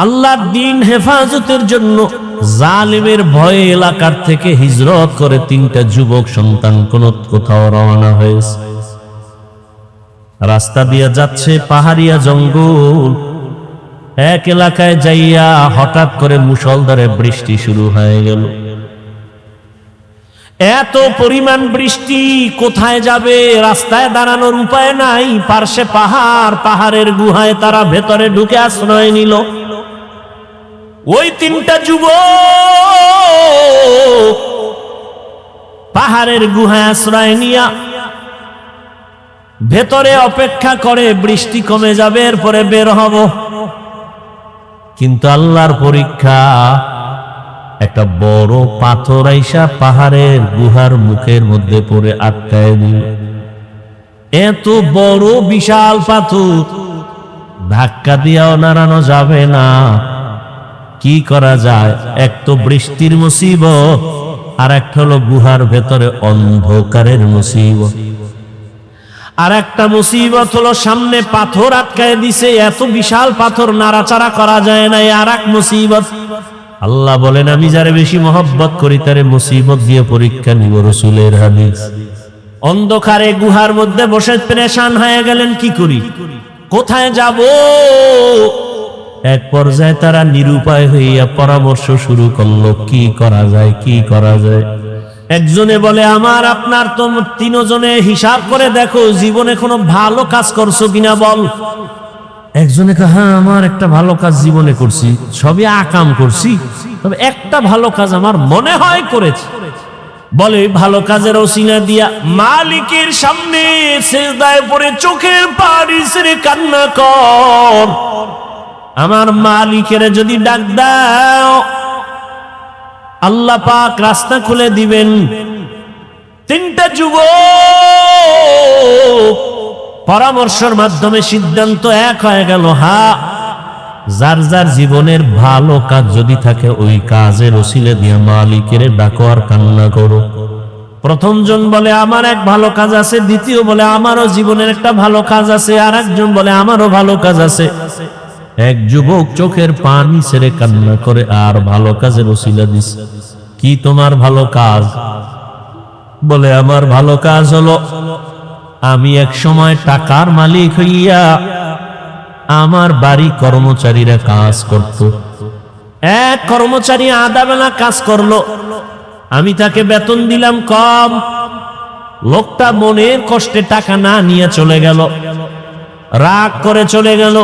আল্লাহর দ্বীন হেফাজতের জন্য জালিমের ভয়ে এলাকার থেকে হিজরত করে 3টা যুবক সন্তান কোথাও রওনা হয়েছে। রাস্তা দিয়ে যাচ্ছে পাহাড়িয়া জঙ্গল। এক এলাকায় যাইয়া হঠাৎ করে মুষলধারে বৃষ্টি শুরু হয়ে গেল। এত পরিমাণ বৃষ্টি, কোথায় যাবে? রাস্তায় দাঁড়ানোর উপায় নাই। পার্শ্বে পাহাড়, পাহাড়ের গুহায় তারা ভেতরে ঢুকে আশ্রয় নিল। ওই 3টা যুবক পাহাড়ের গুহায় আশ্রয় নিয়া ভেতরে অপেক্ষা করে বৃষ্টি কমে যাবে, এরপরে বের হব। কিন্তু আল্লাহর পরীক্ষা, একটা বড় পাথর আইসা পাহাড়ের গুহার মুখের মধ্যে পড়ে আটকায় দিল। এত বড় বিশাল পাথর, ধাক্কা দিয়াও নাড়ানো যাবে না। কি করা যায়? এক তো বৃষ্টির মুসিবত, আর একটা হলো গুহার ভেতরে অন্ধকারের মুসিবত। আর একটা মুসিবত হলো সামনে পাথর আটকায় দিছে, এত বিশাল পাথর নাড়াচাড়া করা যায় না। আর এক মুসিবত। আল্লাহ বলেন, আমি যারে বেশি মহব্বত করি তারে মুসিবত দিয়ে পরীক্ষা নিব। রাসূলের হাদিস। অন্ধকারে গুহার মধ্যে বসে পেরেশান হয়ে গেলেন, কি করি, কোথায় যাব? এক পর্যায়ে তারা নিরুপায় হইয়া পরামর্শ শুরু করলো, কি করা যায়, কি করা যায়। একজনে বলে, আমার আপনার তো 3 জনে হিসাব করে দেখো জীবনে কোনো ভালো কাজ করছো কিনা বল। একজনে কয়, হ্যাঁ আমার একটা ভালো কাজ জীবনে করছি, সবই আকাম করছি, তবে একটা ভালো কাজ আমার মনে হয় করেছি। বলে, ভালো কাজের ওসিলা দিয়া মালিকের সামনে সিজদায় পড়ে চোখের পানি ছেড়ে কান্না কর। আমার মালিকের যদি ডাক দাও, আল্লাহ পাক রাস্তা খুলে দিবেন। 3টা যুবক পরামর্শের মাধ্যমে সিদ্ধান্ত এক হয়ে গেল, হ্যাঁ, যার যার জীবনের ভালো কাজ যদি থাকে ওই কাজের ওসিলা দিয়ে মালিকের ডাকো আর কান্না করো। প্রথম জন বলে, আমার এক ভালো কাজ আছে। দ্বিতীয় বলে, আমারও জীবনের একটা ভালো কাজ আছে। আর একজন বলে, আমারও ভালো কাজ আছে। এক যুবক চোখের পানি ছেড়ে কান্না করে আর ভালো কাজের ওসিলা দিছে। কি তোমার ভালো কাজ? বলে, আমার ভালো কাজ হলো, আমি এক সময় টাকার মালিক হইয়া আমার বাড়ি কর্মচারীরা কাজ করত। এক কর্মচারী আধা বেলা কাজ করলো, আমি তাকে বেতন দিলাম কম। লোকটা মনের কষ্টে টাকা না নিয়ে চলে গেল, রাগ করে চলে গেল।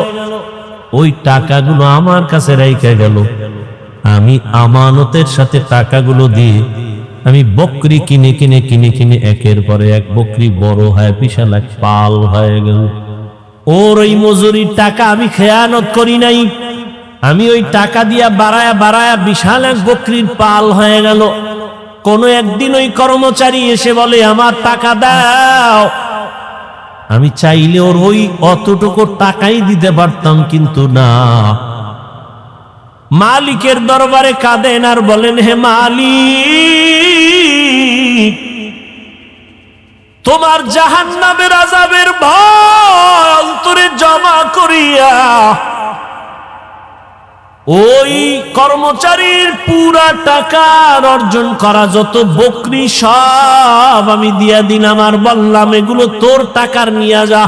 ওই টাকাগুলো আমার কাছে রেখে গেল। আমি আমানতের সাথে টাকাগুলো দিয়ে আমি বকরি কিনে কিনে কিনে কিনে একের পরে এক বকরি বড় হয়, বিশাল এক পাল হয়ে গেল। ওর ওই মজুরির টাকা আমি খেয়ানত করি নাই। আমি ওই টাকা দিয়া বাড়ায়া বাড়ায়া বিশাল এক বকরির পাল হয়ে গেল। কোনো একদিন ওই কর্মচারী এসে বলে, আমার টাকা দাও। আমি চাইলে ওর ওই অতটুকু টাকাই দিতে পারতাম, কিন্তু না। মালিকের দরবারে কাঁদেন আর বলেন, হে মালিক, তোমার জাহান্নামের আযাবের ভয় অন্তরে জমা করিয়া ওই কর্মচারীর পুরা টাকা অর্জন করা যত বকরি সব আমি দিয়া দিলাম, আর বললাম এগুলো তোর টাকার নিয়ে যা।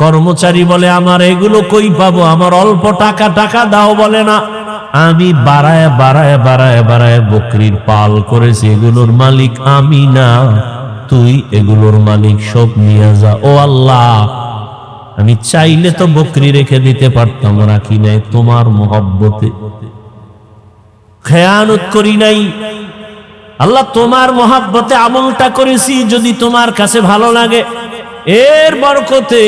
কর্মচারী বলে, আমার এগুলো কই পাবো, আমার অল্প টাকা দাও। বলে, না, আমি বাড়ায় বাড়ায় বাড়ায় বাড়ায় বকরির পাল করেছি, এগুলোর মালিক আমি না, তুই এগুলোর মালিক, সব নিয়ে যা। ও আল্লাহ, আমি চাইলে তো বকরি রেখে দিতে পারতাম, রাখি নাই, তোমার মহব্বতে খেয়ানত করি নাই। আল্লাহ, তোমার মহব্বতে আমলটা করেছি, যদি তোমার কাছে ভালো লাগে এর বরকতে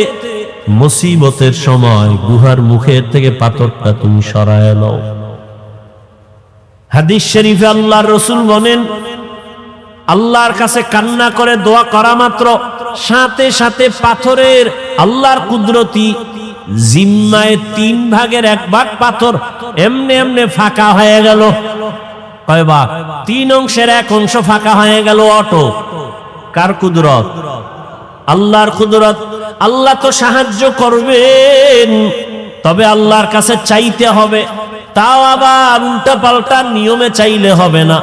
মুসিবতের সময় গুহার মুখের থেকে পাথরটা তুমি সরায় নাও। হাদিস শরীফে আল্লাহর রাসূল বলেন, আল্লাহর কাছে কান্না করে দোয়া করা মাত্র সাথে সাথে পাথরের আল্লাহর কুদরতি জিম্মায় 3 ভাগের 1 ভাগ পাথর এমনে এমনে ফাঁকা হয়ে গেল। কয় ভাগ? 3 অংশের 1 অংশ ফাঁকা হয়ে গেল। অটো কার কুদরত? আল্লাহর কুদরত। আল্লাহ তো সাহায্য করবেন, তবে আল্লাহর কাছে চাইতে হবে, তাও আবার উল্টা পাল্টা নিয়মে চাইলে হবে না।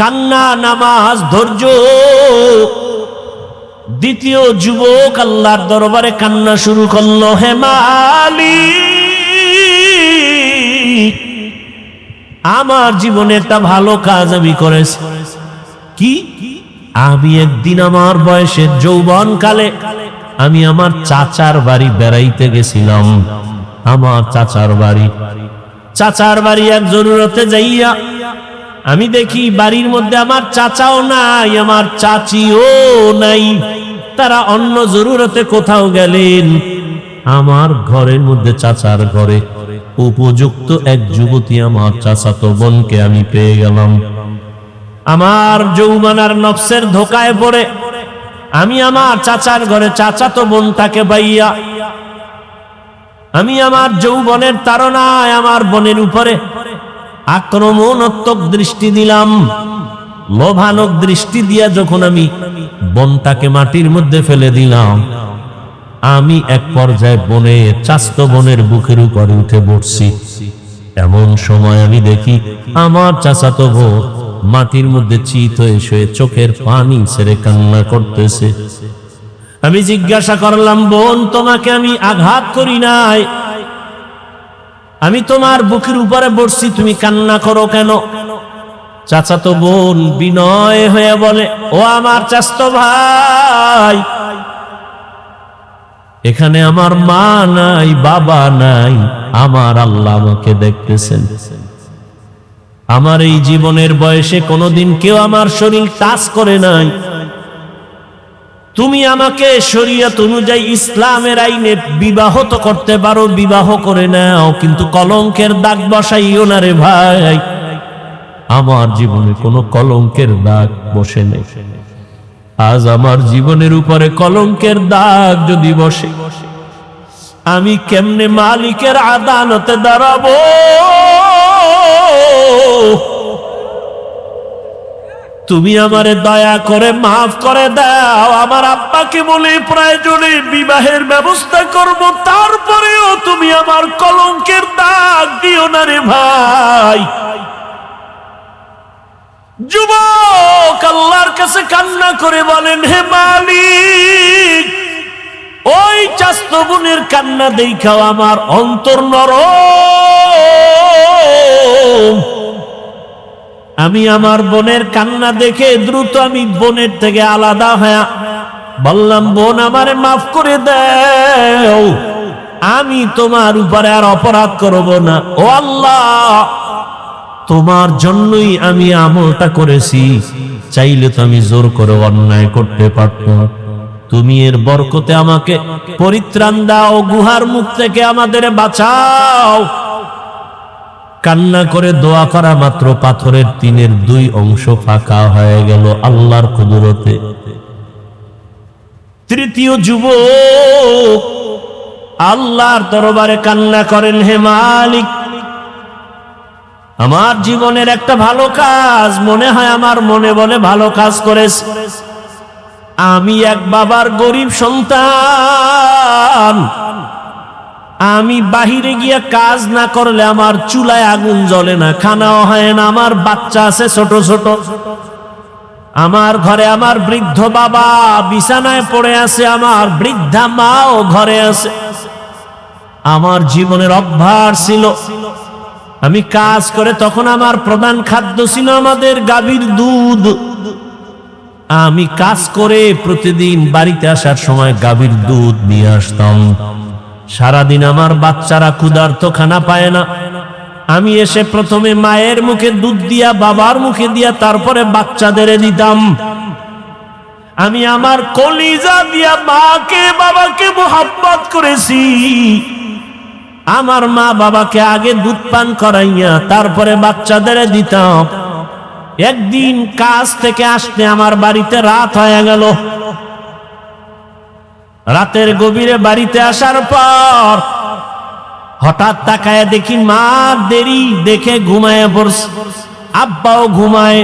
কান্না, নামাজ, ধৈর্য। দ্বিতীয় যুবক আল্লাহর দরবারে কান্না শুরু করলো, হে মালিক, আমার জীবনে একটা ভালো কাজ আমি করেছি। কি? আমি একদিন আমার বয়সের যৌবন কালে আমি আমার চাচার বাড়ি বেড়াইতে গেছিলাম। আমার চাচার বাড়ি এক জরুরতে যাইয়া আমি দেখি বাড়ির মধ্যে আমার চাচাও নাই, আমার চাচিও নাই, তারা অন্য জরুরতে কোথাও গেলেন। আমার ঘরের মধ্যে, চাচার ঘরে উপযুক্ত এক যুবতী আমার চাচাতো বোনকে আমি পেয়ে গেলাম। আমার যৌবনার নফসের ধোকায় পড়ে আমি আমার চাচার ঘরে চাচাতো বোনটাকে পাইয়া আমি আমার যৌবনের তাড়নায় আমার বোনের উপরে আক্রমণাত্মক দৃষ্টি দিলাম। লোভানক দৃষ্টি দিয়া যখন আমি বোনটাকে মাটির মধ্যে ফেলে দিলাম, আমি এক পর্যায়ে বোনের, চাচাতো বোনের বুকের উপরে উঠে বসছি। এমন সময় আমি দেখি আমার চাচাতো বোন মাটির মধ্যে চিত হয়ে শুয়ে চোখের পানি ছেড়ে কান্না করতেছে। আমি জিজ্ঞাসা করলাম, বোন, তোমাকে আমি আঘাত করি নাই, আমি তোমার বুকের উপরে বসছি, তুমি কান্না করো কেন? চাচাতো বোন বিনয় হয়ে বলে, ও আমার চাচাতো ভাই, এখানে আমার মা নাই, বাবা নাই, আমার আল্লাহ আমাকে দেখতেছেন। আমার এই জীবনের বয়সে কোনোদিন কেউ আমার শরীর টাচ করে নাই। তুমি আমাকে শরীয়ত অনুযায়ী ইসলামের আইনে বিবাহ তো করতে পারো, বিবাহ করে নাও, কিন্তু কলঙ্কের দাগ বসাইও না রে ভাই। আমার জীবনে কোনো কলঙ্কের দাগ বসে নেই। আজ আমার জীবনের উপরে কলঙ্কের দাগ যদি বসে, আমি কেমনে মালিকের আদালতে দাঁড়াবো? তুমি আমারে দয়া করে মাফ করে দাও। আমার আব্বাকে বলে প্রয়োজনে বিবাহের ব্যবস্থা করব, তারপরেও তুমি আমার কলঙ্কের দাগ দিও না রে ভাই। যুবক আল্লাহর কাছে কান্না করে বলেন, হে মালিক, ওই চাচাতো বোনের কান্না দেখাও আমার অন্তর নরম। আমি আমার বোনের কান্না দেখে দ্রুত আমি বোনের থেকে আলাদা হয়ে বললাম, বোন, আমারে মাফ করে দাও, আমি তোমার উপরে আর অপরাধ করব না। ও আল্লাহ, তোমার জন্যই আমি আমলটা করেছি, চাইলে তো আমি জোর করে অন্যায় করতে পারতাম। তুমি এর বরকতে আমাকে পরিত্রাণ দাও, গুহার মুখ থেকে আমাদের বাঁচাও। কান্না করে দোয়া করা মাত্র পাথরের টিনের 2 অংশ ফাঁকা হয়ে গেল আল্লাহর কুদরতে। তৃতীয় যুবক আল্লাহর দরবারে কান্না করেন, হে মালিক, আমার জীবনের একটা ভালো কাজ মনে হয়, আমার মনে বলে ভালো কাজ করেছে। আমি এক বাবার গরিব সন্তান, আমি বাহিরে গিয়ে কাজ না করলে আমার চুলায় আগুন জ্বলে না, খানাও হয় না, আমার বাচ্চা আছে ছোট ছোট, আমার ঘরে আমার বৃদ্ধ বাবা বিছানায় পড়ে আছে, আমার বৃদ্ধা মাও ঘরে আছে। আমার জীবনের অভ্যাস ছিল, আমি কাজ করে তখন আমার প্রধান খাদ্য ছিল আমাদের গাভীর দুধ। আমি কাজ করে প্রতিদিন বাড়িতে আসার সময় গাভীর দুধ নিয়ে আসতাম। সারাদিন আমার বাচ্চারা ক্ষুধার্ত, খানা পায় না। আমি এসে প্রথমে মায়ের মুখে দুধ দিয়া, বাবার মুখে দিয়া, তারপরে বাচ্চাদের দিতাম। আমি আমার কলিজা দিয়া মাকে বাবাকে মোহাব্বত করেছি। আমার মা বাবাকে আগে দুধ পান করাইয়া তারপরে বাচ্চাদের দিতাম। একদিন কাজ থেকে আসতে আমার বাড়িতে রাত হয়ে গেল। রাতের গভীরে বাড়িতে আসার পর হঠাৎ তাকায় দেখি মা দেরি দেখে ঘুমায় পড়ছে, আব্বাও ঘুমায়,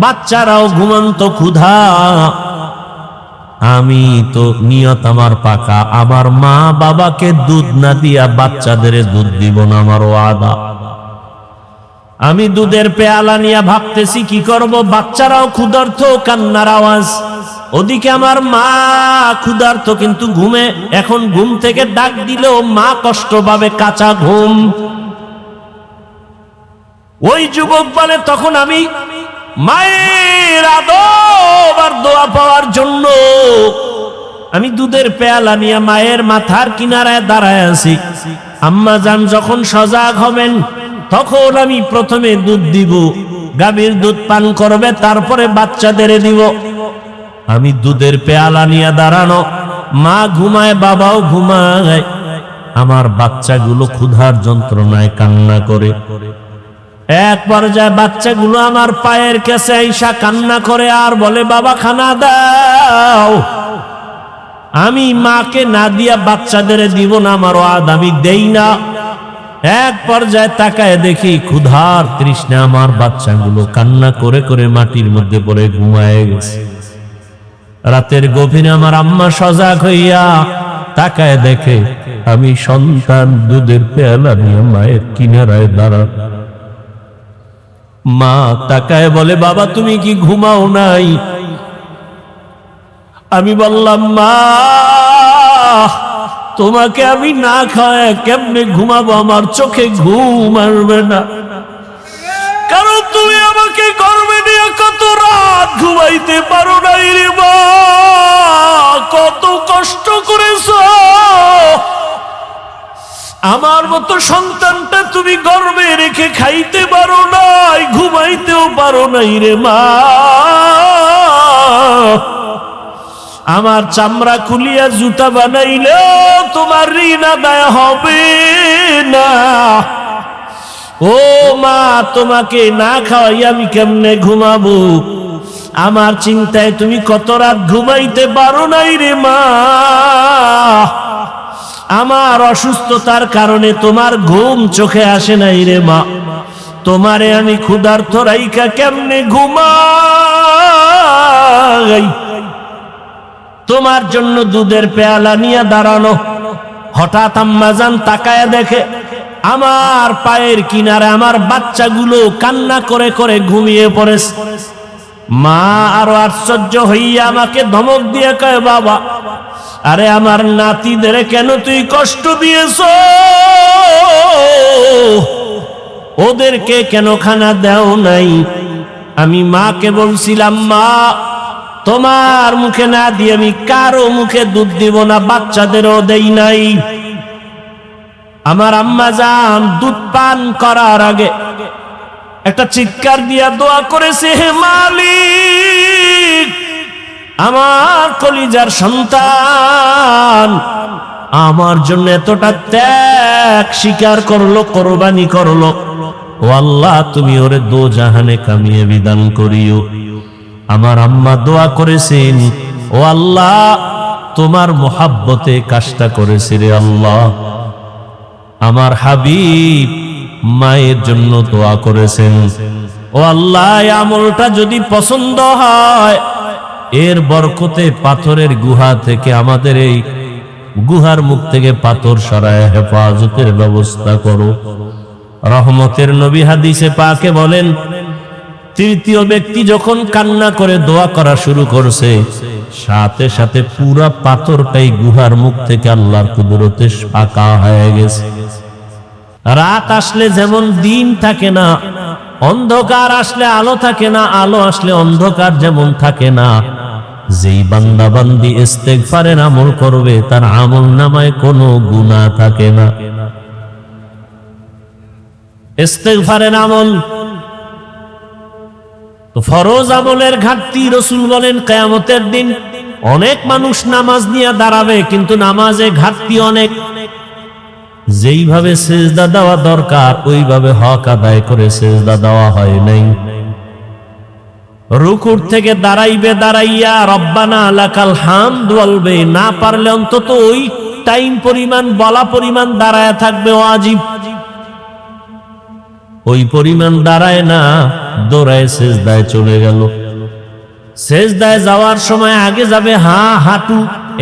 বাচ্চারাও ঘুমন্ত, ক্ষুধা। আমি তো নিয়ত আমার পাকা, আমার মা বাবাকে দুধ না দিয়া বাচ্চাদের দুধ দিব না, আমার ওয়াদা। আমি দুধের পেয়ালা নিয়ে ভাবতেছি কি করব, বাচ্চারাও ক্ষুধার্ত, কান্নার আওয়াজ। ওদিকে আমার মা ক্ষুধার্ত কিন্তু ঘুমে। এখন ঘুম থেকে ডাক দিলেও মা কষ্ট পাবে, কাঁচা ঘুম। ওই যুবক বলে, তখন আমি মায়ের আদর আর দোয়া পাওয়ার জন্য আমি দুধের পেয়ালা নিয়ে মায়ের মাথার কিনারায় দাঁড়ায় আছি। আম্মা জান যখন সজাগ হবেন তখন আমি প্রথমে দুধ দিব, গাভীর দুধ পান করবে, তারপরে বাচ্চাদের দিব। আমি দুধের পেয়ালা নিয়ে দাঁড়ানো, মা ঘুমায়, বাবাও ঘুমায়, আমার বাচ্চাগুলো ক্ষুধার যন্ত্রণায় কান্না করে। এক পর্যায়ে বাচ্চাগুলো আমার পায়ের কাছে আইসা কান্না করে আর বলে, বাবা খানা দাও। আমি মাকে না দিয়া বাচ্চাদের দিব না, আমার ওয়াদ আমি দেই না। এক পর্যায়ে তাকায় দেখি ক্ষুধার তৃষ্ণা আমার বাচ্চাগুলো কান্না করে করে মাটির মধ্যে পড়ে ঘুমায় গেছে। রাতের গভীরে আমার আম্মা সজাগ হইয়া তাকায় দেখে আমি সন্তান দুধের পেয়ালা নিয়ে মায়ের কিনারায় দাঁড়া। মা তাকায় বলে, বাবা তুমি কি ঘুমাও নাই? আমি বললাম, মা তোমাকে আমি না খাওয়ায় কেমনে ঘুমাবো, আমার চোখে ঘুম আসবে না, কারণ তুমি আমাকে গর্বে নিয়ে কত রাত ঘুমাইতে পারো নাই রে মা, কত কষ্ট করেছো। আমার মতো সন্তানটা তুমি গর্বে রেখে খাইতে পারো নাই, ঘুমাইতেও পারো নাই রে মা। আমার চামড়া খুলিয়া জুতা বানাইলেও তোমার ঋণ আদায় হবে না। ও মা তোমাকে না খাওয়াই আমি কেমনে ঘুমাবো? আমার চিন্তায় তুমি কত রাত ঘুমাইতে পারো নাই রে মা। আমার অসুস্থতার কারণে তোমার ঘুম চোখে আসে নাই রে মা। তোমারে আমি ক্ষুধার্ত রাইখা কেমনে ঘুমাই? তোমার জন্য দুধের পেয়ালা নিয়ে দাঁড়ানো। হঠাৎ আম্মা জান তাকায় দেখে আমার পায়ের কিনারে আমার বাচ্চাগুলো কান্না করে করে ঘুমিয়ে পড়েছে। মা আরো আশ্চর্য হইয়া আমাকে ধমক দিয়ে কয়, বাবা আরে আমার নাতিদের কেন তুই কষ্ট দিয়েছ? ওদেরকে কেন খানা দেও নাই? আমি মাকে বলছিলাম, মা তোমার মুখে না দিয়ে আমি কারো মুখে দুধ দিব না, বাচ্চাদেরও দেই নাই। আমার আম্মা জান দুধ পান করার আগে একটা চিৎকার দিয়া দোয়া করেছে, হে মালিক, আমার কলিজার সন্তান আমার জন্য এতটা ত্যাগ স্বীকার করলো, কোরবানি করলো, ও আল্লাহ তুমি ওরে দোজাহানে কামিয়ে বিধান করিও। আমার আম্মা দোয়া করেছেন, ও আল্লাহ তোমার মোহাব্বতে কাজটা করেছে রে আল্লাহ। আমার হাবিব মায়ের জন্য দোয়া করেছেন, ও আল্লাহ আমলটা যদি পছন্দ হয় এর বরকতে পাথরের গুহা থেকে আমাদের এই গুহার মুখ থেকে পাথর সরায় হেফাজতের ব্যবস্থা করো। রহমতের নবী হাদিসে পাকে বলেন, তৃতীয় ব্যক্তি যখন কান্না করে দোয়া করা শুরু করছে, সাথে সাথে পুরা পাথরটাই গুহার মুখ থেকে আল্লাহর কুদরতে ফাঁকা হয়ে গেছে। রাত আসলে যেমন দিন থাকে না, অন্ধকার আসলে আলো থাকে না, আলো আসলে অন্ধকার যেমন থাকে না, যেই বান্দা বান্দি ইস্তেগফারের আমল করবে তার আমল নামায় কোনো গুনাহ থাকে না। ইস্তেগফারের আমল তো ফরজ আমলের ঘাটতি। রাসূল বলেন কিয়ামতের দিন অনেক মানুষ নামাজ নিয়ে দাঁড়াবে, কিন্তু নামাজে ঘাটতি অনেক। যেইভাবে সিজদা দেওয়া দরকার ওইভাবে হক আদায় করে সিজদা দেওয়া হয় নাই। রুকুর থেকে দাঁড়াইবে, দাঁড়াইয়া রব্বানা লাকাল হামদ বলবে, না পারলে অন্তত ওই টাইম পরিমাণ বলা পরিমাণ দাঁড়ায় থাকবে ওয়াজিব। ওই পরিমাণ দাঁড়ায় না, দৌড়ায় সিজদায় চলে গেল। সেজদায় যাওয়ার সময় আগে যাবে হাঁটু,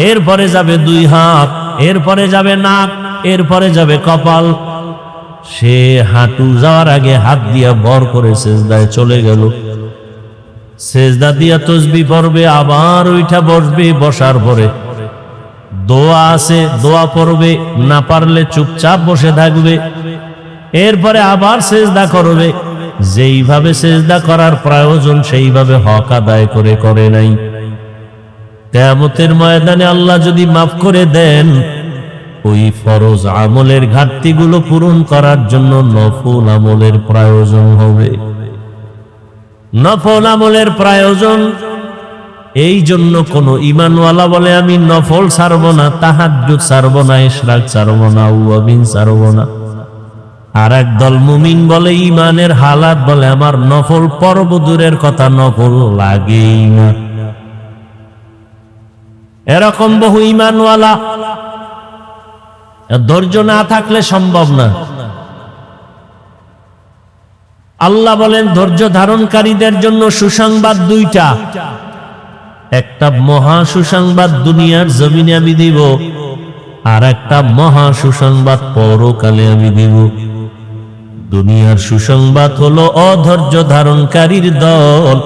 এরপরে যাবে 2 হাত, এরপরে যাবে নাক, এরপরে যাবে কপাল। সে হাঁটু যাওয়ার আগে হাত দিয়া ভর করে সেজদায় চলে গেল। সেজদা দিয়া তাসবিহ পড়বে, আবার ওইটা বসবে, বসার পরে দোয়া আছে দোয়া পড়বে, না পারলে চুপচাপ বসে থাকবে। এরপরে আবার সেজদা করবে। যেইভাবে সেজদা করার প্রয়োজন সেইভাবে হক আদায় করে নাই। কিয়ামতের ময়দানে আল্লাহ যদি মাফ করে দেন, ওই ফরজ আমলের ঘাটতিগুলো পূরণ করার জন্য নফল আমলের প্রয়োজন হবে। নফল আমলের প্রয়োজন। এই জন্য কোন ঈমানওয়ালা বলে আমি নফল ছাড়ব না, তাহাজ্জুদ ছাড়ব না, ইশরাক ছাড়ব না, ওয়াবিন ছাড়ব না। আর একদল মুমিন বলে ঈমানের হালাত বলে আমার নফল পর্ব দূরের কথা, নফল লাগেই না। এরকম বহু ঈমানওয়ালা, ধৈর্য না থাকলে সম্ভব না। আল্লাহ বলেন ধৈর্য ধারণকারীদের জন্য সুসংবাদ 2টা। একটা মহা সুসংবাদ দুনিয়ার জমিনে আমি দিব, আর একটা মহা সুসংবাদ পরকালে আমি দিব। দুনিয়ার সুসংবাদ হলো অধৈর্য ধারণকারীর দল,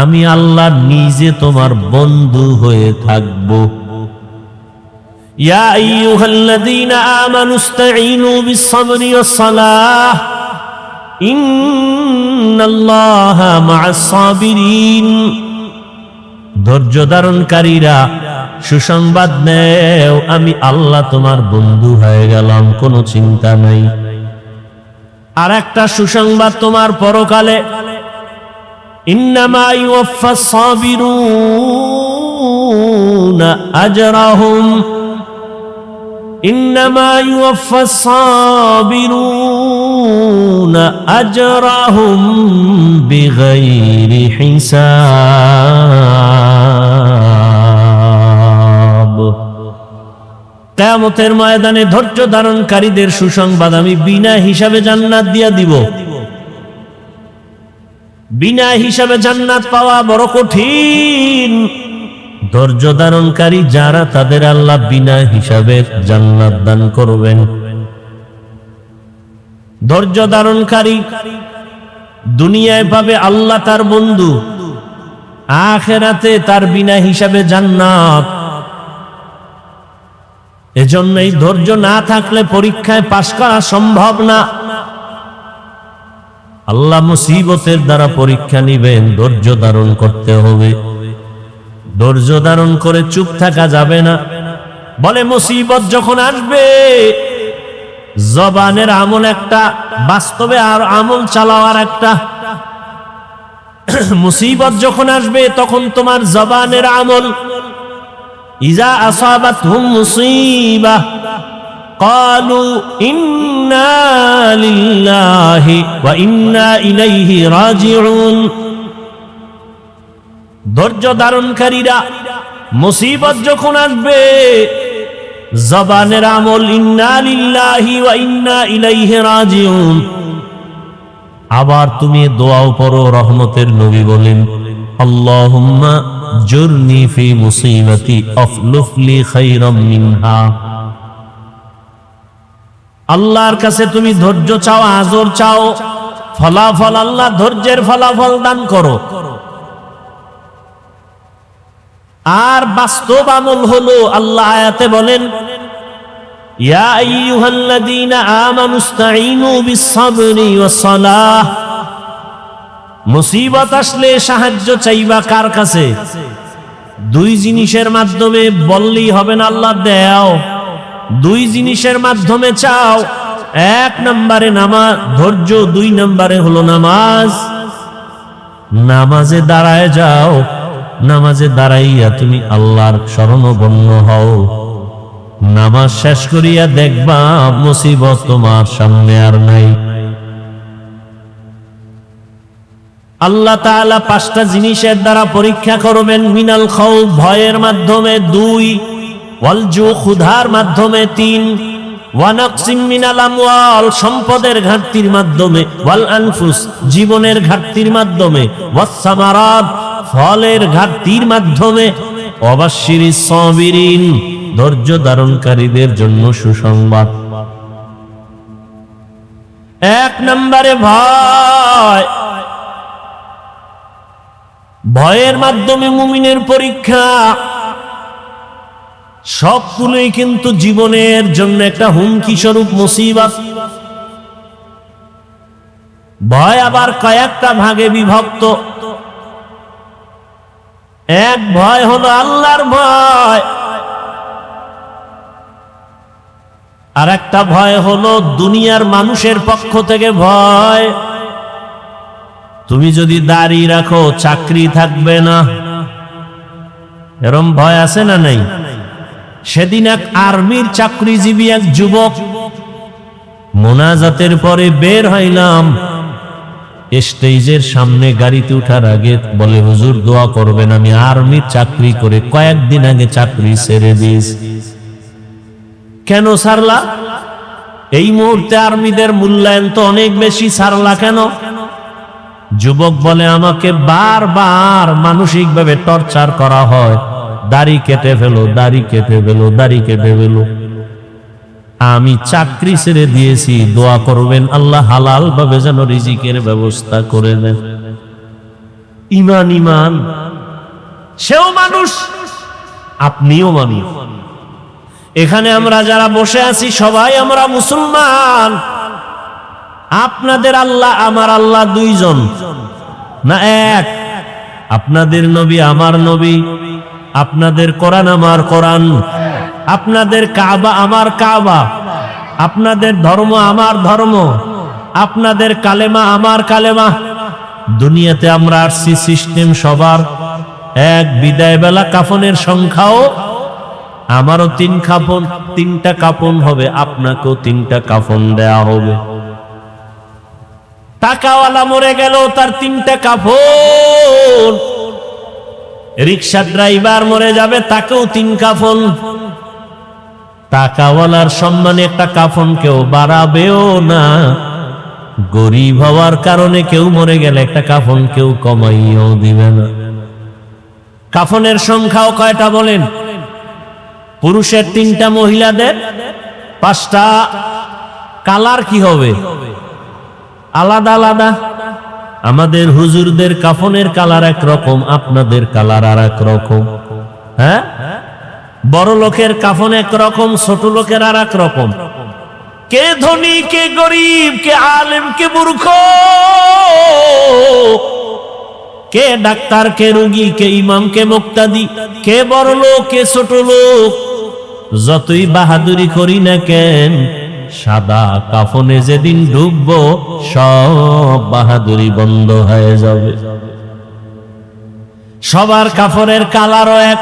আমি আল্লাহ নিজে তোমার বন্ধু হয়ে থাকব। ইয়া আইয়ুহাল্লাযীনা আমানু ইসতাঈনু বিস-সাবরি ওয়াস-সালাহ ইন্নাল্লাহা মা'আস-সাবিরিন। ধৈর্য ধারণকারীরা সুসংবাদ নেও, আমি আল্লাহ তোমার বন্ধু হয়ে গেলাম, কোনো চিন্তা নাই। আর একটা সুসংবাদ তোমার পরকালে, ইন্নামা ইউওয়াফাস সাবিরুনা আজরাহুম, ইন্নামা ইউওয়াফাস সাবিরুনা আজরাহুম বিগাইরি হিসাব। কিয়ামতের ময়দানে ধৈর্য ধারণকারীদের সুসংবাদ আমি বিনা হিসাবে জান্নাত দিয়া দিব। বিনা হিসাবে জান্নাত পাওয়া বড় কঠিন। ধৈর্য ধারণকারী যারা, তাদের আল্লাহ বিনা হিসাবে জান্নাত দান করবেন। ধৈর্য ধারণকারী দুনিয়ায় পাবে আল্লাহ তার বন্ধু, আখিরাতে তার বিনা হিসাবে জান্নাত। এজন্য এই ধৈর্য না থাকলে পরীক্ষায় পাশ করা সম্ভব না। আল্লাহ মুসিবতের দ্বারা পরীক্ষা নিবেন, ধৈর্য ধারণ করতে হবে। ধৈর্য ধারণ করে চুপ থাকা যাবে না। বলে মুসিবত যখন আসবে, জবানের আমল একটা, বাস্তবে আর আমল চালাওয়ার একটা। মুসিবত যখন আসবে তখন তোমার জবানের আমল, ইজা আসাবাতহুম মুসিবাহ ক্বালু ইন্না লিল্লাহি ওয়া ইন্না ইলাইহি রাজিউন। ধৈর্য ধারণকারীরা মুসিবত যখন আসবে, জবানের আমল ইন্না লিল্লাহি ওয়া ইন্না ইলাইহি রাজিউন। আবার তুমি দোয়াও পড়ো, রহমতের নবী বলেন আল্লাহুম্মা জুরনি ফি মুসিবাতি আফলুফলি খায়রাম মিনহা। আল্লাহর কাছে তুমি ধৈর্য চাও, আজর চাও, ফলাফল আল্লাহ ধৈর্যের ফলাফল দান করো। আর বাস্তব আমল হলো, আল্লাহ আয়াতে বলেন ইয়া আইয়ুহাল্লাযীনা আমানু ইসতাঈনু বিস-সাবরি ওয়াস-সালাহ। মুসিবত আসলে সাহায্য চাইবা কার কাছে? 2 জিনিসের মাধ্যমে বললেই হবে না আল্লাহ দাও। 2 জিনিসের মাধ্যমে চাও। 1 নম্বরে নামাজ, ধৈর্য। 2 নম্বরে হলো নামাজ। নামাজে দাঁড়ায় যাও, নামাজে দাঁড়াইয়া তুমি আল্লাহর শরণাপন্ন হও। নামাজ শেষ করিয়া দেখবা মুসিবত তোমার সামনে আর নাই। আল্লাহ তাআলা 5টা জিনিসের দ্বারা পরীক্ষা করবেন। মিনাল খাউফ, ভয়ের মাধ্যমে 2, ওয়াল জু, ক্ষুধার মাধ্যমে 3, ওয়া নাকসিম মিনাল আমওয়াল, সম্পদের ঘাটতির মাধ্যমে, ওয়াল আনফুস, জীবনের ঘাটতির মাধ্যমে, ওয়াস সামারাত, ফলের ঘাটতির মাধ্যমে অবাশশিরিস সাবিরিন, ধৈর্য ধারণকারীদের জন্য সুসংবাদ। এক নম্বরে ভয়, ভয়ের মাধ্যমে মুমিনের পরীক্ষা। সবগুলোই কিন্তু জীবনের জন্য একটা হুমকি স্বরূপ মুসিবত। ভয় আবার কয়েকটা ভাগে বিভক্ত। এক ভয় হলো আল্লাহর ভয়, আর একটা ভয় হলো দুনিয়ার মানুষের পক্ষ থেকে ভয়। তুমি যদি দাড়ি রাখো চাকরি থাকবে না, এরম ভয় আছে না নাই? সেদিন এক আর্মির চাকরিজীবী এক যুবক, মোনাজাতের পরে বের হইলাম, স্টেজের সামনে গাড়িতে উঠার আগে বলে, হুজুর দোয়া করবেন, আমি আর্মির চাকরি করে কয়েকদিন আগে চাকরি ছেড়ে দিয়েছি। কেন ছাড়লা? এই মুহূর্তে আর্মিদের মূল্যায়ন তো অনেক বেশি, ছাড়লা কেন? যুবক বলে, আমাকে বারবার মানসিকভাবে টর্চার করা হয়, দাড়ি কেটে ফেলো, দাড়ি কেটে ফেলো, দাড়ি কেটে ফেলো। আমি চাকরি ছেড়ে দিয়েছি, দোয়া করবেন আল্লাহ হালাল ভাবে যেন রিজিকের ব্যবস্থা করে দেন। ইমান ইমান, সেও মানুষ, আপনিও মানুষ। এখানে আমরা যারা বসে আছি সবাই আমরা মুসলমান। আপনাদের আল্লাহ আমার আল্লাহ দুইজন না এক? আপনাদের নবী আমার নবী, আপনাদের কোরআন আমার কোরআন, আপনাদের কাবা আমার কাবা, আপনাদের ধর্ম আমার ধর্ম, আপনাদের কালেমা আমার কালেমা। দুনিয়াতে আমরা আসছি সিস্টেম সবার এক। বিদায় বেলা কাফনের সংখ্যাও আমারও তিনটা কাফন হবে, আপনাকেও তিনটা কাফন দেয়া হবে। টাকাওয়ালা মরে গেল, তার তিনটা কাফন। রিক্সা ড্রাইভার মরে যাবে, তাকেও তিন কাফন। টাকাওয়ালার সম্মানে একটা কাফন কেউ বাড়াবেও না, গরিব হওয়ার কারণে কেউ মরে গেলে একটা কাফন কেউ কমাইও দিবে না। কাফনের সংখ্যাও কয়টা বলেন? পুরুষের তিনটা, মহিলাদের পাঁচটা। কালার কি হবে? আলাদা আলাদা। আমাদের হুজুরদের কাফনের কালার একরকম, আপনাদের কালার আর এক রকম। হ্যাঁ, বড় লোকের কাফন একরকম, ছোট লোকের আর এক রকম। কে ধনী, কে গরিব, কে আলেম, কে মূর্খ, কে ডাক্তার, কে রোগী, কে ইমাম, কে মুক্তাদি, কে বড় লোক, কে ছোট লোক। যতই বাহাদুরি করি না কেন, সাদা কাফনে যেদিন ডুববো সব বাহাদুরি বন্ধ হয়ে যাবে। সবার কাফনের কালারও এক।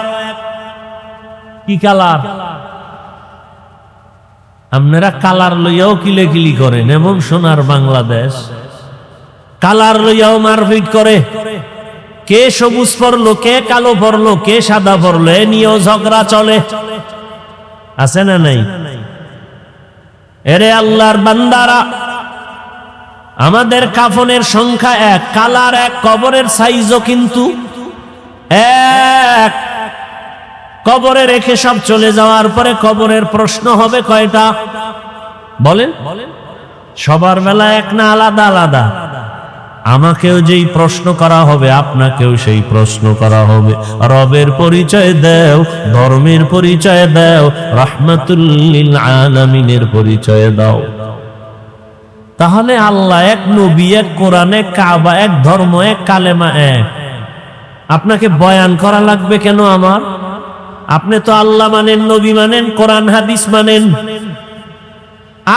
কি কালার? আপনারা কালার লইয়াও কিলেকিলি করেন, এমন সোনার বাংলাদেশ। কালার লইয়াও মারপিট করে, কে সবুজ পরলো, কে কালো পরলো, কে সাদা পরলো, এ নিয়েও ঝগড়া চলে। আছে না নাই? এরে আল্লাহর বান্দারা, আমাদের কাফনের সংখ্যা এক, কালার এক, কবরের সাইজও কিন্তু এক। কবরে রেখে সব চলে যাওয়ার পরে কবরের প্রশ্ন হবে কয়টা বলেন? সবার বেলা এক না আলাদা আলাদা? আমাকেও যেই প্রশ্ন করা হবে, আপনাকেও সেই প্রশ্ন করা হবে। রবের পরিচয় দাও, ধর্মের পরিচয় দাও, রাহমাতুল লিল আলামিনের পরিচয় দাও। তাহলে আল্লাহ এক, নবী এক, কোরআন এক, কাবা এক, ধর্ম এক, কালেমা এক। আপনাকে বয়ান করা লাগবে কেন আমার? আপনি তো আল্লাহ মানেন, নবী মানেন, কোরআন হাদিস মানেন।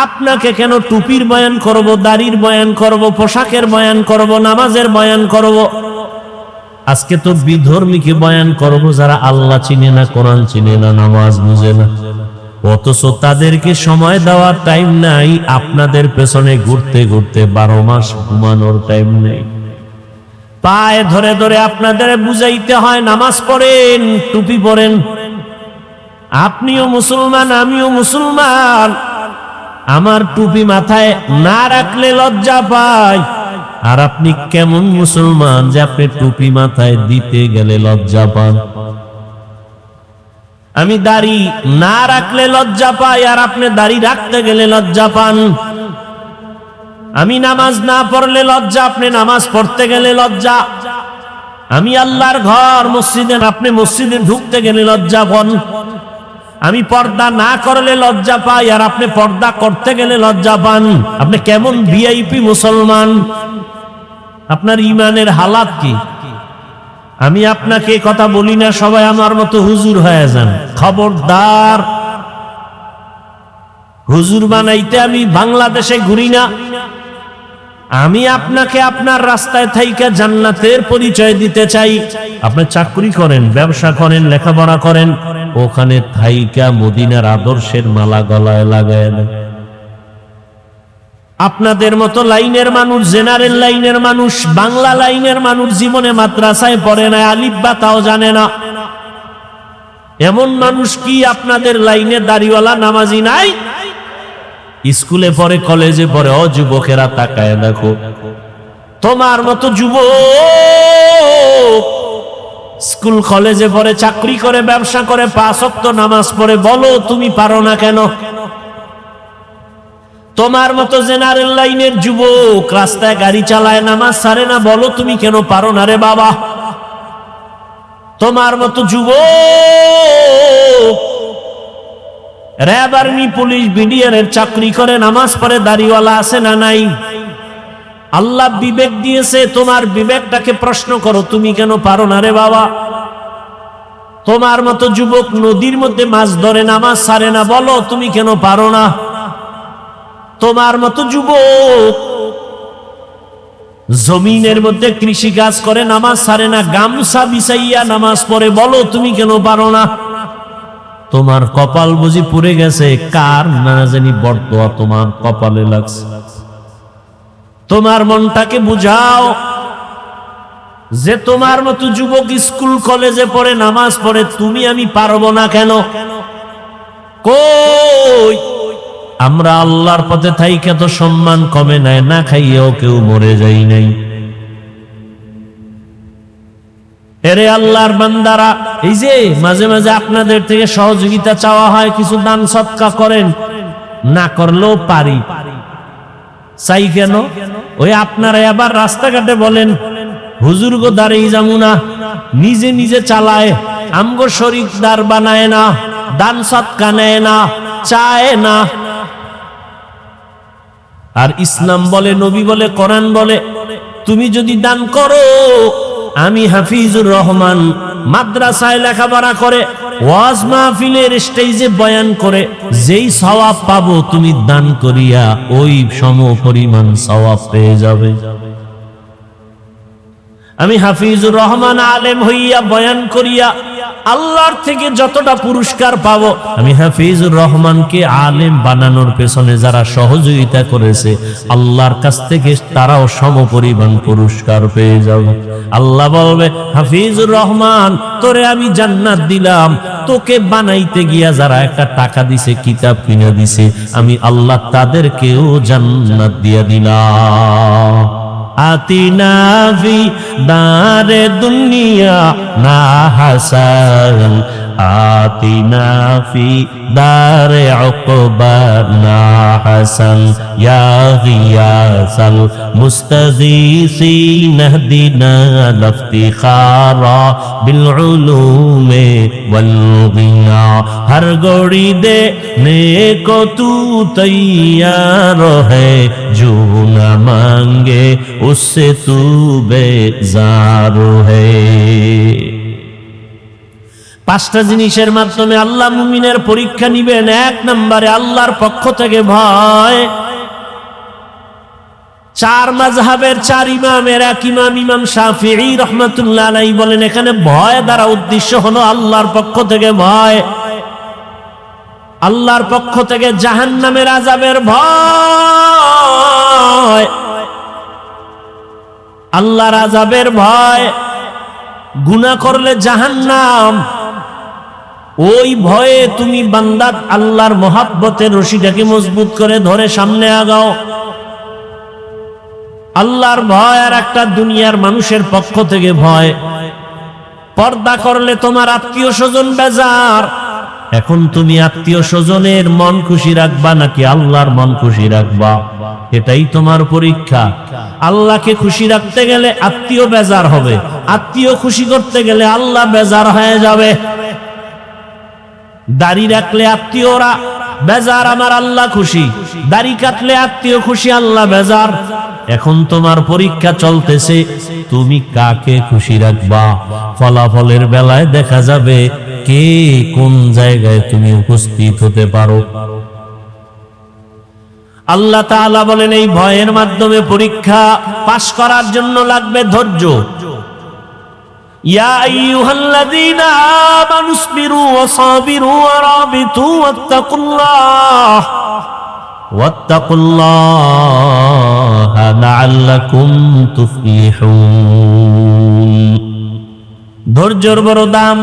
আপনাকে কেন টুপির বয়ান করব, দাড়ির বয়ান করব, পোশাকের বয়ান করব, নামাজের বয়ান করব? আজকে তো বিধর্মীকে বয়ান করব যারা আল্লাহ চিনে না, কোরআন চিনে না, নামাজ বুঝে না। অথচ তাদেরকে সময় দেওয়ার টাইম নাই, আপনাদের পেছনে ঘুরতে ঘুরতে 12 মাস ঘুমানোর টাইম নেই। পায়ে ধরে ধরে আপনাদের বুঝাইতে হয়, নামাজ পড়েন, টুপি পরেন। আপনিও মুসলমান, আমিও মুসলমান। আমার টুপি মাথায় না রাখলে লজ্জা পাই, আর আপনি কেমন মুসলমান যে আপনি টুপি মাথায় দিতে গেলে লজ্জা পান? আমি দাড়ি না রাখলে লজ্জা পাই, আর আপনি দাড়ি রাখতে গেলে লজ্জা পান। আমি নামাজ না পড়লে লজ্জা, আপনি নামাজ পড়তে গেলে লজ্জা। আমি আল্লাহর ঘর মসজিদে, আপনি মসজিদে ঢুকতে গেলে লজ্জা পান। আমি পর্দা না করলে লজ্জা পাই, আর আপনি পর্দা করতে গেলে লজ্জা পান। আপনি কেমন ভিআইপি মুসলমান? আপনার ইমানের হালাত কি? আমি আপনাকে কথা বলি না সবাই আমার মতো হুজুর হয়ে যান, খবরদার। হুজুর বানাইতে আমি বাংলাদেশে ঘুরি না। আমি আপনাকে আপনার রাস্তায় থাইকা জান্নাতের পরিচয় দিতে চাই। আপনি চাকরি করেন, ব্যবসা করেন, লেখাপড়া করেন, ওখানে থাইকা মদিনার আদর্শের মালা গলায় লাগায় দেন। আপনাদের মতো লাইনের মানুষ, জেনারেল লাইনের মানুষ, বাংলা লাইনের মানুষ জীবনে মাদ্রাসায় পড়ে না, আলিফ বা তাও জানে না। এমন মানুষ কি আপনাদের লাইনে দাড়িওয়ালা নামাজি নাই? স্কুলে পড়ে, কলেজে পড়ে। ও যুবকেরা তাকায় দেখো, তোমার মতো যুবক স্কুল কলেজে পড়ে, চাকরি করে, ব্যবসা করে, 5 ওয়াক্ত নামাজ পড়ে, বলো তুমি পারো না কেন? তোমার মতো জেনারেল লাইনের যুবক রাস্তায় গাড়ি চালায়, নামাজ ছাড়ে না, বলো তুমি কেন পারো না রে বাবা? তোমার মতো যুবক র্যাব, আর্মি, পুলিশ, বিডিআর চাকরি করে, নামাজ পড়ে, দাড়িওয়ালা আছে না নাই? আল্লাহ বিবেক দিয়েছে, তোমার বিবেকটাকে প্রশ্ন করো, তুমি কেন পারো না রে বাবা? তোমার মতো যুবক নদীর মধ্যে মাছ ধরে, নামাজ ছাড়ে না, বলো তুমি কেন পারো না? তোমার মতো যুবক জমিনের মধ্যে কৃষি কাজ করে, নামাজ ছাড়ে না, গামছা বিছাইয়া নামাজ পড়ে, বলো তুমি কেন পারো না? তোমার কপাল বুঝি পুড়ে গেছে, কার না জানি বর্তোয়া তোমার কপালে লাগছে। তোমার মনটাকে বুঝাও যে তোমার মতো যুবক স্কুল কলেজে পড়ে, নামাজ পড়ে, তুমি আমি পারবো না কেন? কই আমরা আল্লাহর পথে থাইকা তো সম্মান কমে নাই, না খাইয়েও কেউ মরে যাই নাই। এরে আল্লাহর বান্দারা, এই যে মাঝে মাঝে আপনাদের থেকে সহযোগিতা চাওয়া হয়, কিছু দান সদকা করেন, না করলেও পারি, চাই কেন? ওই আপনারা আবার রাস্তাঘাটে বলেন হুজুর গো দাঁড়িয়ে যাবো না, নিজে নিজে চালায়, আমগো শরীকদার বানায় না, দান সদকা নেয় না, চায় না। আর ইসলাম বলে, নবী বলে, কোরআন বলে, তুমি যদি দান করো, আমি হাফিজুর রহমান মাদ্রাসায় লেখাপড়া করে, ওয়াজ মাহফিলের স্টেজে বয়ান করে যেই সওয়াব পাবো, তুমি দান করিয়া ওই সম পরিমাণ সওয়াব পেয়ে যাবে। আমি হাফিজুর রহমান আলেম হইয়া বয়ান করিয়া আল্লাহর থেকে যতটা পুরস্কার পাবো, আমি হাফিজুর রহমানকে আলেম বানানোর পেছনে যারা সহযোগিতা করেছে, আল্লাহর কাছ থেকে তারাও সমপরিমাণ পুরস্কার পেয়ে যাবে। আল্লাহ বলবে, হাফিজুর রহমান তোরে আমি জান্নাত দিলাম, তোকে বানাইতে গিয়া যারা একটা টাকা দিছে, কিতাব কিনে দিছে, আমি আল্লাহ তাদেরকেও জান্নাত দিয়া দিলাম। আতিনা ফি দারে দুনিয়া না হাসান, আতিনা ফি দারে উকবা না হাসান, ইয়া গিয়াসাল মুস্তাগীসিন ইহদিনা লিফতিখারা বিল উলুমে ওয়াল গিনা। হর গড়ি দে নেকো তু তৈয়ার है, जो न मांगे उससे तू बेजार है। 5টা জিনিসের মাধ্যমে আল্লাহ মুমিনের পরীক্ষা নিবেন। 1 নম্বরে আল্লাহর পক্ষ থেকে ভয়। 4 মাযহাবের 4 ইমামের এক ইমাম, ইমাম শাফিঈ রাহমাতুল্লাহ আলাইহি বলেন, এখানে ভয় দ্বারা উদ্দেশ্য হলো আল্লাহর পক্ষ থেকে ভয়, আল্লাহর পক্ষ থেকে জাহান্নামের আযাবের ভয়, আল্লাহর আযাবের ভয়। গুনাহ করলে জাহান্নাম, ওই ভয়ে তুমি বান্দা আল্লাহর মহব্বতের রশিটাকে মজবুত করে ধরে সামনে আগাও। আল্লাহর ভয় আর একটা দুনিয়ার মানুষের পক্ষ থেকে ভয়। পর্দা করলে তোমার আত্মীয় স্বজন বেজার। এখন তুমি আত্মীয় স্বজনের মন খুশি রাখবা নাকি আল্লাহর মন খুশি রাখবা? এটাই তোমার পরীক্ষা। আল্লাহকে খুশি রাখতে গেলে আত্মীয় বেজার হবে, আত্মীয় খুশি করতে গেলে আল্লাহ বেজার হয়ে যাবে। দাড়ি রাখলে আত্মীয়রা বেজার, আমার আল্লাহ খুশি। দাড়ি কাটলে আত্মীয় খুশি, আল্লাহ বেজার। এখন তোমার পরীক্ষা চলতেছে, তুমি কাকে খুশি রাখবা? ফলাফলের বেলায় দেখা যাবে কে কোন জায়গায় তুমি উপস্থিত হতে পারো। আল্লাহ তাআলা বলেন এই ভয়ের মাধ্যমে পরীক্ষা পাশ করার জন্য লাগবে ধৈর্য। ইয়া আইয়ুহাল্লাযীনা আমানুসবিরু ওয়াসাবিরু ওয়ারাবিতু ওয়াত্তাকুল্লাহা লাআল্লাকুম তুফলিহুন। ধৈর্যের বড় দাম।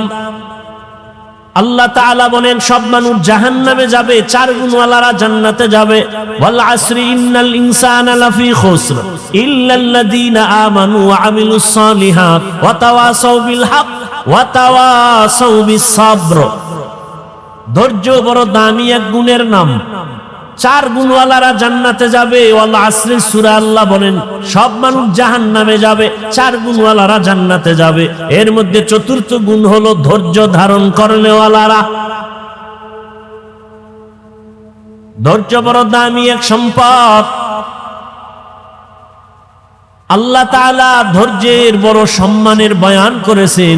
আল্লাহ তাআলা বলেন সব মানুষ জাহান্নামে যাবে, চার গুণওয়ালারা জান্নাতে যাবে। ওয়াল আসরি ইন্নাল ইনসানা লাফি খুসর ইল্লাল্লাযীনা আমানু ওয়া আমিলুস সালিহাত ওয়া তাওয়াসাউ বিল হক ওয়া তাওয়াসাউ বিস সাবর। ধৈর্য বড় দামি এক গুণের নাম। চার গুণওয়ালারা জান্নাতে যাবে। ওয়াল আসরি সূরা আল্লাহ বলেন সব মানুষ জাহান্নামে যাবে, চার গুণওয়ালারা জান্নাতে যাবে। এর মধ্যে চতুর্থ গুণ হলো ধৈর্য ধারণ করনেওয়ালারা। ধৈর্য বড় দামি এক সম্পদ। আল্লাহ তাআলা ধৈর্যের বড় সম্মানের বয়ান করেছেন।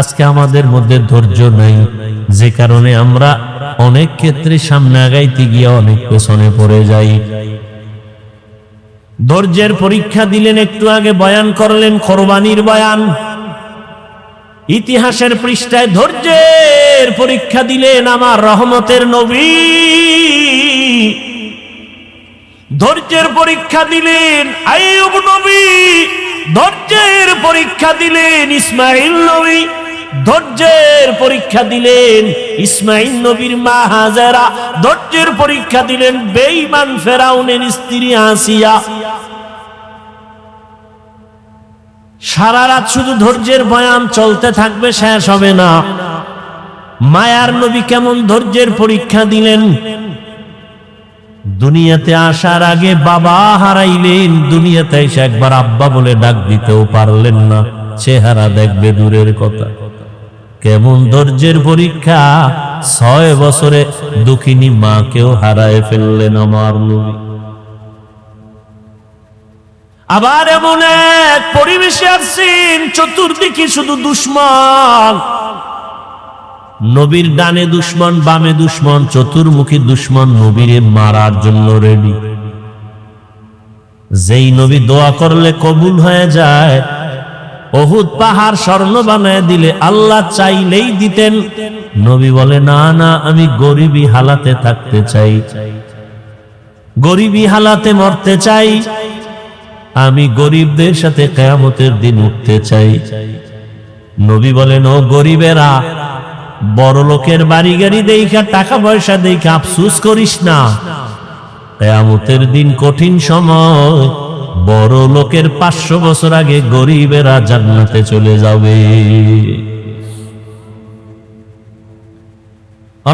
আজকে আমাদের মধ্যে ধৈর্য নাই, যে কারণে আমরা অনেক ক্ষেত্রে সামনে আগাইতে গিয়ে অনেক পেছনে পড়ে যাই। ধৈর্যের পরীক্ষা দিলেন, একটু আগে বয়ান করলেন কোরবানির বয়ান। ইতিহাসের পৃষ্ঠায় ধৈর্যের পরীক্ষা দিলেন আমার রহমতের নবী। ধৈর্যের পরীক্ষা দিলেন আইয়ুব নবী, ধৈর্যের পরীক্ষা দিলেন ইসমাঈল নবী, ধৈর্যের পরীক্ষা দিলেন ইসমাঈল নবীর মা হাজেরা, ধৈর্যের পরীক্ষা দিলেন বেঈমান ফেরাউনের স্ত্রী আসিয়া। সারা রাত শুধু ধৈর্যের বয়ান চলতে থাকবে, শেষ হবে না। মায়ার নবী কেমন ধৈর্যের পরীক্ষা দিলেন। দুনিয়াতে আসার আগে বাবা হারাইলেন, দুনিয়াতে এসে একবার আব্বা বলে ডাক দিতেও পারলেন না। চেহারা দেখবে দূরের কথা। কেমন ধৈর্যের পরীক্ষা। 6 বছরে দুঃখিনী মাকেও হারায় ফেললেন আমার নবী। আবার এমন এক পরিবেশে আসছেন, চতুর্দিকে শুধু দুশ্মন। নবীর ডানে দুশ্মন, বামে দুশ্মন, চতুর্মুখী দুশ্মন নবীরে মারার জন্য রেডি। যেই নবী দোয়া করলে কবুল হয়ে যায়, উহুদ পাহাড় স্বর্ণ বানায় দিলে আল্লাহ চাইলেই দিতেন। নবী বলে না না, আমি গরিবী হালাতে থাকতে চাই, গরিবী হালাতে মরতে চাই, আমি গরিবদের সাথে কিয়ামতের দিন উঠতে চাই। নবী বলেন ও গরিবেরা, বড় লোকের বাড়ি গাড়ি দেখা, টাকা পয়সা দেখা আফসোস করিস না। কিয়ামতের দিন কঠিন সময়, বড় লোকের 500 বছর আগে গরিবেরা জান্নাতে চলে যাবে।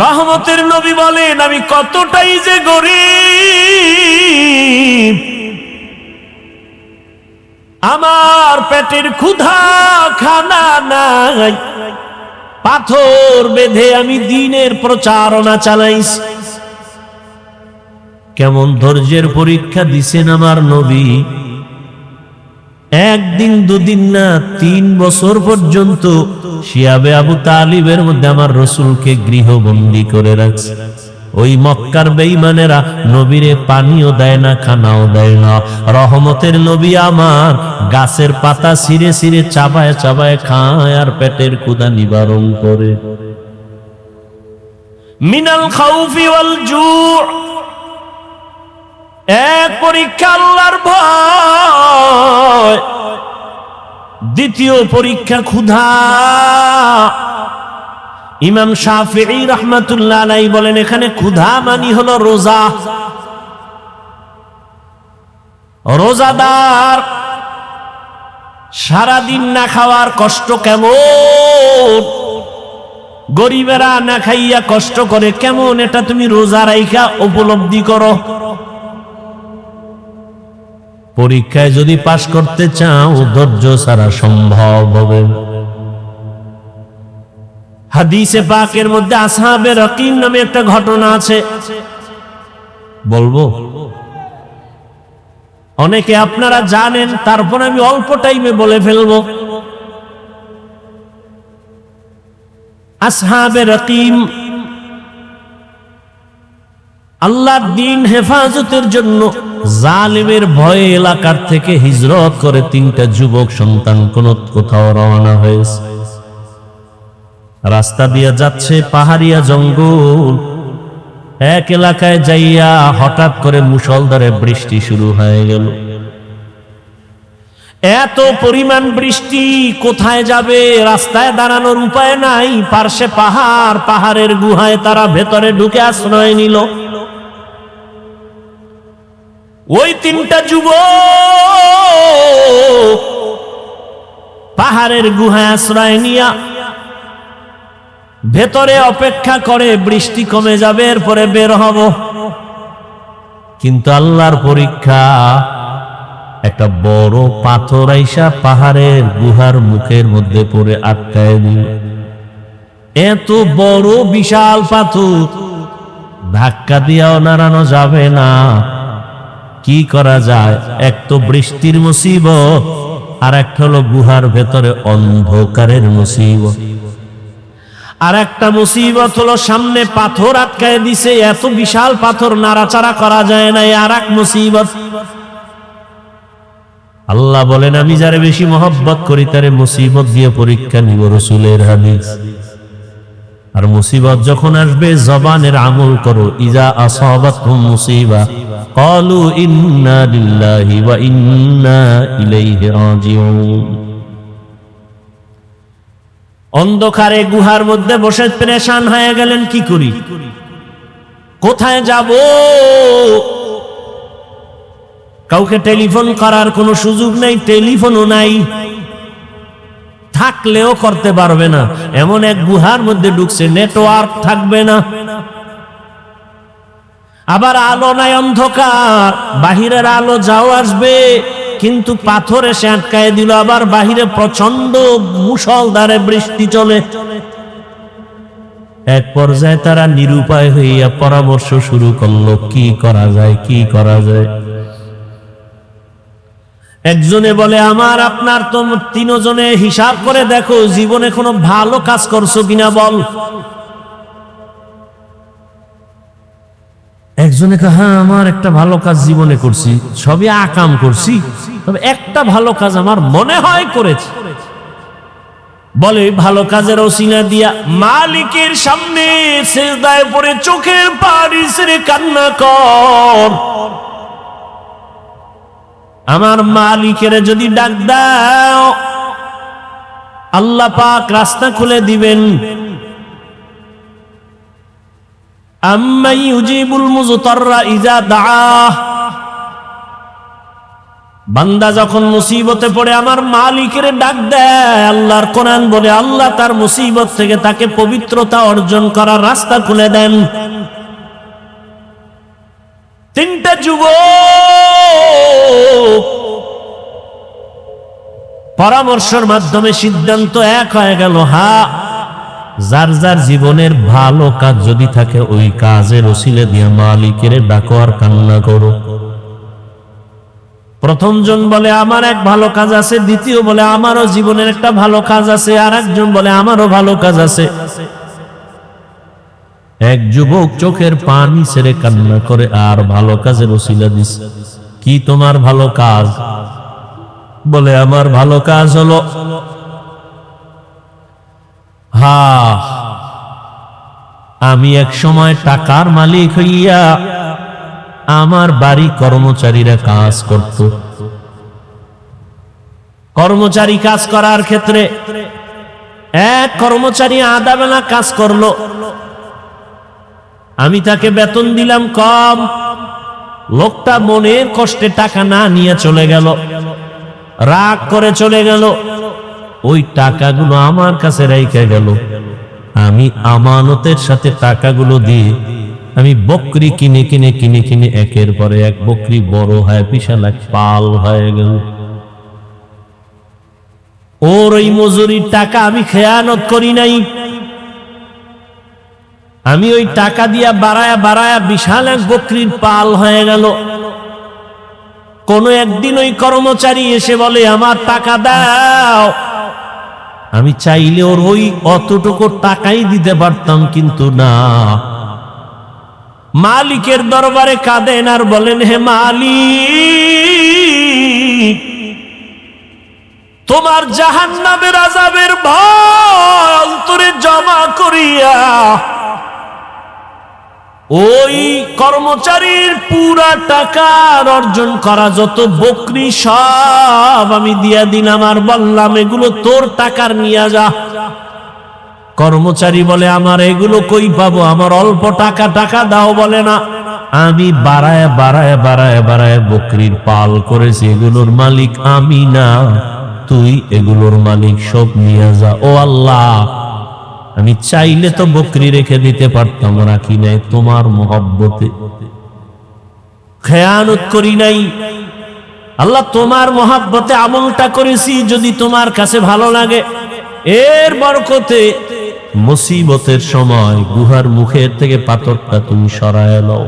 রহমতের নবী বলেন আমি কতটাই যে গরিব, আমার পেটের ক্ষুধা খানা নাই, পাথর বেঁধে আমি দ্বীনের প্রচারণা চালাইছি। কেমন ধৈর্যের পরীক্ষা দিছেন আমার নবী। একদিন দুদিন না, 3 বছর পর্যন্ত শিয়াবে আবু তালিবের মধ্যে আমার রসুলকে গৃহবন্দী করে রাখছে। ওই মক্কার বেঈমানেরা নবীরে পানিও দেয় না, খানাও দেয় না। রহমতের নবী আমার গাছের পাতা ছিঁড়ে ছিঁড়ে চাবায় চাবায় খায় আর পেটের ক্ষুধা নিবারণ করে। মিনাল খাউফি ওয়াল জু', এক পরীক্ষা আল্লাহর ভয়, দ্বিতীয় পরীক্ষা ক্ষুধা। ইমাম শাফিঈ রাহমাতুল্লাহ আলাইহি বলেন এখানে ক্ষুধা মানে হলো রোজা। রোজাদার সারাদিন না খাওয়ার কষ্ট কেমন, গরিবেরা না খাইয়া কষ্ট করে কেমন, এটা তুমি রোজা রাইখা উপলব্ধি করো। পরীক্ষায় যদি পাশ করতে চাও ধৈর্য ছাড়া সম্ভব হবে। হাদিসে পাকের মধ্যে আসহাবে রকিম নামে একটা ঘটনা আছে, বলবো? অনেকে আপনারা জানেন, তারপর আমি অল্প টাইমে বলে ফেলবো। আসহাবে রকিম আল্লাহর দ্বীন হেফাজতের জন্য জালিমের ভয়ে এলাকার থেকে হিজরত করে তিনটা যুবক সন্তান কোথাও রওনা হয়েছে। রাস্তা দিয়ে যাচ্ছে পাহাড়িয়া জঙ্গল, এক এলাকায় যাইয়া হঠাৎ করে মুষলধারে বৃষ্টি শুরু হয়ে গেল। এত পরিমাণ বৃষ্টি, কোথায় যাবে, রাস্তায় দাঁড়ানোর উপায় নাই, পার্শ্বে পাহাড়, পাহাড়ের গুহায় তারা ভেতরে ঢুকে আশ্রয় নিল। ওই তিনটা যুবক পাহাড়ের গুহায় আশ্রয় নিয়া ভেতরে অপেক্ষা করে বৃষ্টি কমে যাবে, এরপরে বের হব। কিন্তু আল্লাহর পরীক্ষা, একটা বড় পাথর আইসা পাহাড়ের গুহার মুখের মধ্যে পড়ে আটকায় দিল। এত বড় বিশাল পাথর, ধাক্কা দিয়াও নাড়ানো যাবে না। কি করা যায়? এক তো বৃষ্টির মুসিবত, আর একটা হলো গুহার ভেতরে অন্ধকারের মুসিবত, আর একটা মুসিবত হলো সামনে পাথর আটকায় দিছে, এত বিশাল পাথর নাড়াচাড়া করা যায় না, আর এক মুসিবত। আল্লাহ বলেন, আমি যারে বেশি মহব্বত করি তারে মুসিবত দিয়ে পরীক্ষা নিব, রাসূলের হাদিস। আর মুসিবত যখন আসবে জবানের আমল করো। ইজা আসাবাতহুম মুসিবা ক্বালু ইন্না লিল্লাহি ওয়া ইন্না ইলাইহি রাজিউন। অন্ধকারে গুহার মধ্যে বসে পেরেশান হয়ে গেলেন, কি করি, কোথায় যাব? কাউকে টেলিফোন করার কোনো সুযোগ নেই, টেলিফোনও নাই, থাকলেও করতে পারবে না। এমন এক গুহার মধ্যে ঢুকছে, নেটওয়ার্ক থাকবে না, আবার আলো নাই, অন্ধকার, বাহিরের আলো যাও আসবে, কিন্তু পাথর এসে আটকায় দিল। আবার বাহিরে প্রচন্ড মুষলধারে বৃষ্টি চলে। এক পর্যায়ে তারা নিরুপায় হইয়া পরামর্শ শুরু করলো, কি করা যায়, কি করা যায়। একজনে বলে, আমার আপনার তো তিনজনে হিসাব করে দেখো, জীবনে কোনো ভালো কাজ করছো কিনা বল। একজনে কে, হ্যাঁ আমার একটা ভালো কাজ জীবনে করছি, সবই আকাম করছি, তবে একটা ভালো কাজ আমার মনে হয় করেছি। বলে, ভালো কাজের ওসিলা দিয়া মালিকের সামনে সিজদায় পড়ে চোখের পানি ছেড়ে কান্না কর। আমার মালিকের যদি ডাক দাও, আল্লাহ পাক রাস্তা খুলে দিবেন। আম্মা ইউজিবুল মুযতাররা ইযা দাআহ। বান্দা যখন মুসিবতে পড়ে আমার মালিকের ডাক দেয়, আল্লাহর কোরআন বলে আল্লাহ তার মুসিবত থেকে তাকে পবিত্রতা অর্জন করার রাস্তা খুলে দেন। তিনটা যুবক পরামর্শের মাধ্যমে সিদ্ধান্ত এক হয়ে গেল, হ্যাঁ, যার যার জীবনের ভালো কাজ যদি থাকে ওই কাজের ওসিলে দিয়ে মালিকের ডাকো আর কান্না করো। প্রথম জন বলে, আমার এক ভালো কাজ আছে। দ্বিতীয় বলে, আমারও জীবনের একটা ভালো কাজ আছে। আর একজন বলে, আমারও ভালো কাজ আছে। এক যুবক চোখের পানি ছেড়ে কান্না করে আর ভালো কাজের ওসিলা দিছে। কি তোমার ভালো কাজ? বলে, আমার ভালো কাজ হলো, হ্যাঁ, আমি এক সময় টাকার মালিক হইয়া আমার বাড়ি কর্মচারীরা কাজ করত। কর্মচারী কাজ করার ক্ষেত্রে এক কর্মচারী আধা বেলা কাজ করলো, আমি তাকে বেতন দিলাম কম, লোকটা মনের কষ্টে টাকা না নিয়ে চলে গেল, রাগ করে চলে গেল। ওই টাকাগুলো আমার কাছে রেখে গেল। আমি আমানতের সাথে টাকাগুলো দিয়ে আমি বকরি কিনে কিনে কিনে কিনে একের পরে এক বকরি বড় হয়, বিশাল এক পাল হয়ে গেল। ওর ওই মজুরির টাকা আমি খেয়ানত করি নাই। আমি ওই টাকা দিয়া বাড়ায়া বাড়ায়া বিশাল এক বকরির পাল হয়ে গেল। কোন একদিন ওই কর্মচারী এসে বলে, আমার টাকা দাও। আমি চাইলে ওর ওই অতটুকু টাকাই দিতে পারতাম, কিন্তু না। মালিকের দরবারে কাঁদেন আর বলেন, হে মালিক, তোমার জাহান্নামের আযাবের ভয় অন্তরে জমা করিয়া ওই কর্মচারীর পুরা টাকা অর্জন করা যত বকরি সব আমি দিয়া দিলাম, আর বললাম এগুলো তোর টাকার নিয়ে যা। কর্মচারী বলে, আমার এগুলো কই পাবো, আমার অল্প টাকা, টাকা দাও। বলে না, আমি বাড়ায় বাড়ায় বাড়ায় বাড়ায় বকরির পাল করেছি, এগুলোর মালিক আমি না, তুই এগুলোর মালিক, সব নিয়ে যা। ও আল্লাহ, আমি চাইলে তো বকরি রেখে দিতে পারতাম, রাখি নাই, তোমার মহব্বতে খেয়ানত করি নাই। আল্লাহ, তোমার মহব্বতে আমলটা করেছি, যদি তোমার কাছে ভালো লাগে, এর বরকতে মুসিবতের সময় গুহার মুখের থেকে পাথরটা তুমি সরায় নাও।